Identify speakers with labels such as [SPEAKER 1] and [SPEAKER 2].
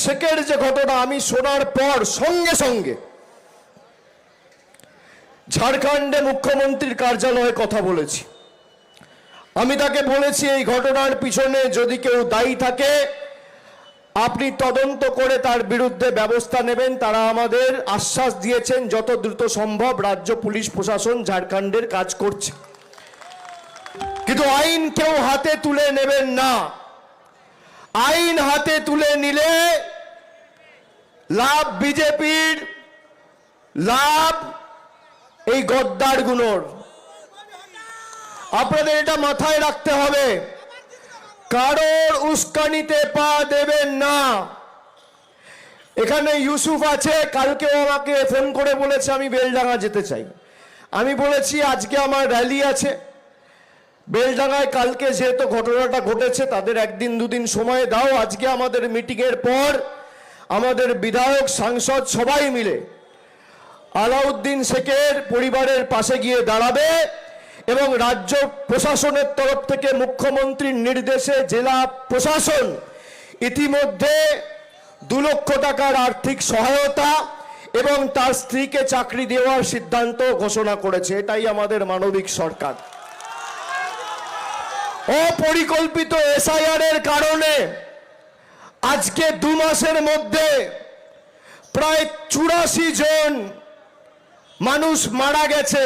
[SPEAKER 1] শেখের যে ঘটনা আমি শোনার পর সঙ্গে সঙ্গে ঝাড়খণ্ডে মুখ্যমন্ত্রীর কার্যালয়ে কথা বলেছি। আমি তাকে বলেছি এই ঘটনার পিছনে যদি কেউ দায়ী থাকে আপনি তদন্ত করে তার বিরুদ্ধে ব্যবস্থা নেবেন। তারা আমাদের আশ্বাস দিয়েছেন যত দ্রুত সম্ভব রাজ্য পুলিশ প্রশাসন ঝাড়খণ্ডের কাজ করছে, কিন্তু আইন কেউ হাতে তুলে নেবেন না। আইন হাতে তুলে নিলে লাভ বিজেপির, লাভ এই গদ্দারগুলোর। আপনাদের এটা মাথায় রাখতে হবে, কারোর উস্কানিতে পা দেবেন না। এখানে ইউসুফ আছে, কালকেও আমাকে ফোন করে বলেছে আমি বেলডাঙ্গা যেতে চাই। আমি বলেছি আজকে আমার র্যালি আছে বেলডাঙ্গায়, কালকে যেহেতু ঘটনাটা ঘটেছে তাদের একদিন দুদিন সময় দাও। আজকে আমাদের মিটিংয়ের পর আমাদের বিধায়ক সাংসদ সবাই মিলে আলাউদ্দিন শেখের পরিবারের পাশে গিয়ে দাঁড়াবে এবং রাজ্য প্রশাসনের তরফ থেকে মুখ্যমন্ত্রীর নির্দেশে জেলা প্রশাসন ইতিমধ্যে 2 লক্ষ টাকার আর্থিক সহায়তা এবং তার স্ত্রীকে চাকরি দেওয়ার সিদ্ধান্ত ঘোষণা করেছে। এটাই আমাদের মানবিক সরকার। অপরিকল্পিত এসআইআর এর কারণে আজকে 2 মাসের মধ্যে প্রায় 84 জন মানুষ মারা গেছে।